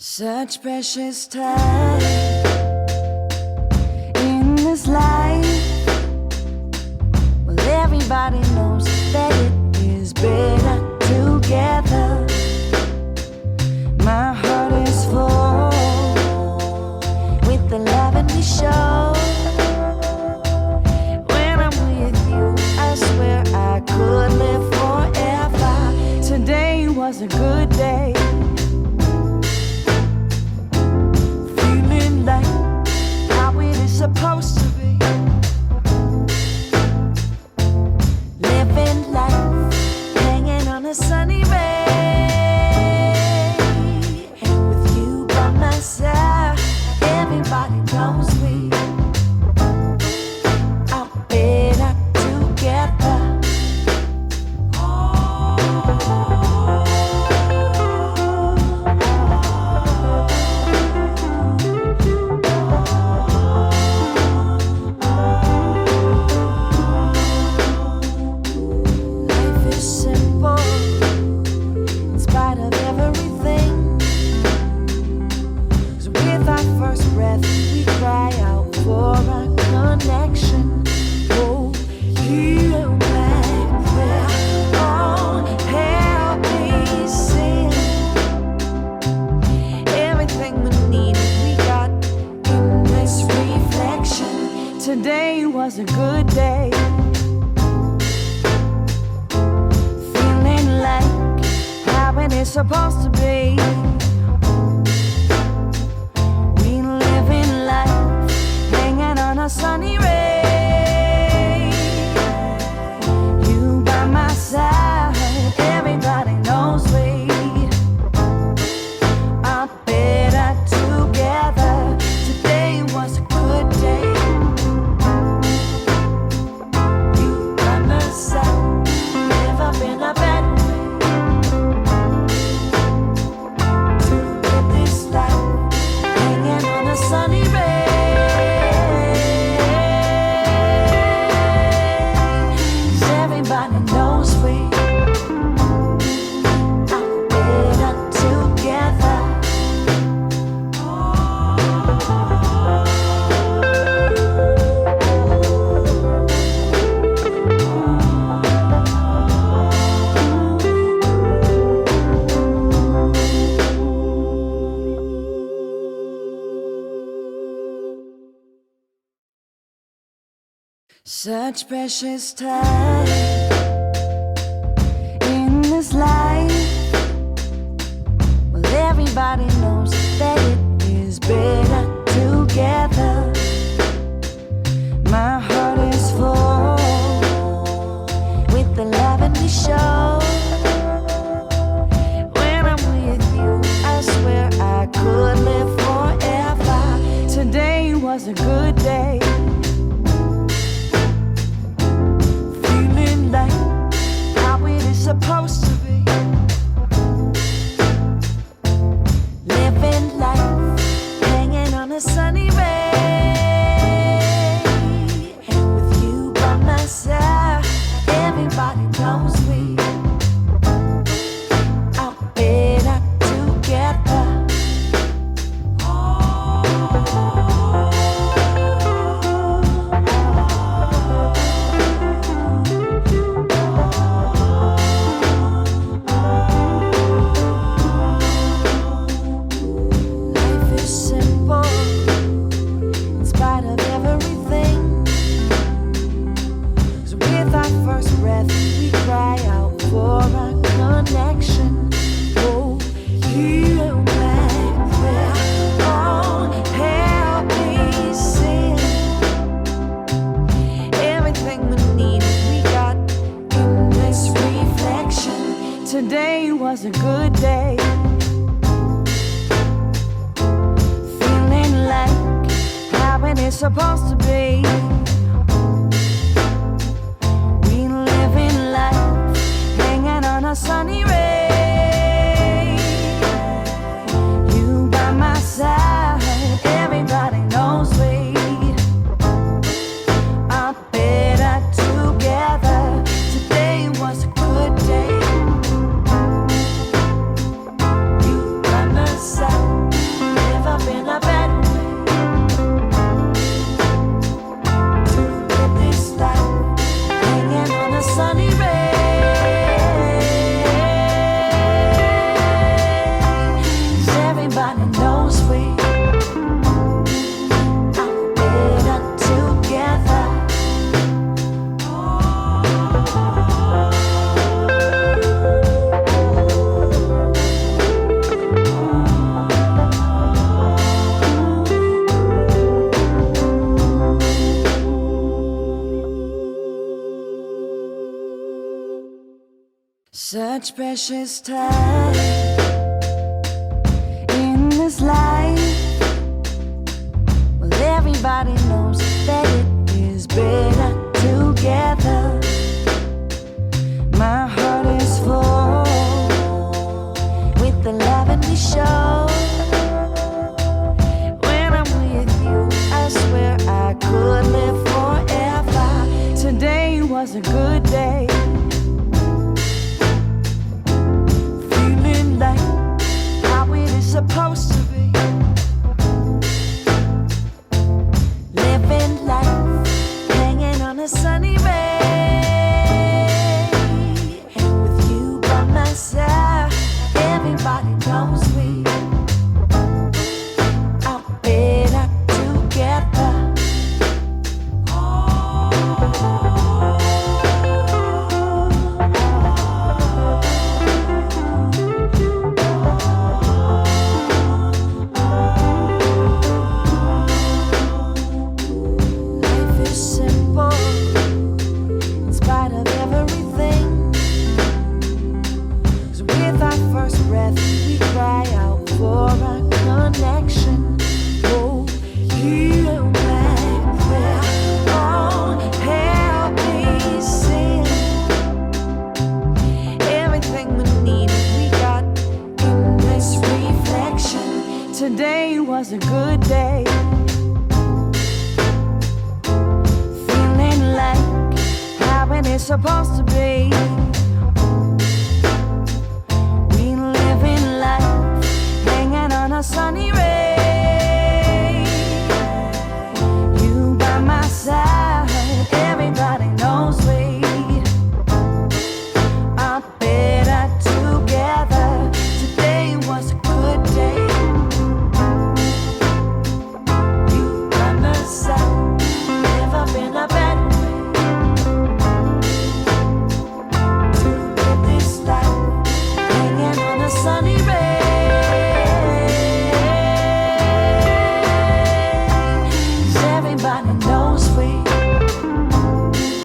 Such precious time in this life. Well, everybody knows that it is better together. My heart is full with the love and we show. When I'm with you, I swear I could live forever. Today was a good day. Supposed to be living life, hanging on a sunny ray. With you by my side, everybody knows we are better together. Today was a good day. Feeling like how it is supposed to be. We living life, hanging on a sunny ray. You by my side, everybody knows we are better together. Today was a good day. Such precious time in this life. Well, everybody knows that it is better together. My heart is full with the love and we show. When I'm with you, I swear I could live forever. Today was a good day. Supposed to be living life. much precious time in this life. Well, everybody knows that it is better together. My heart is full with the love and we show. When I'm with you, I swear I could live forever. Today was a good day. Feeling like how it is supposed to be. Living life, hanging on a sunny ray. With you by my side, everybody knows we are better together. Life is simple in spite of everything. 'Cause with our first breath, we cry out for a connection. Oh, heal my prayer. Oh, help me sing. Everything we need, we got in this reflection. Today was a good day. Feeling like how it is supposed to be.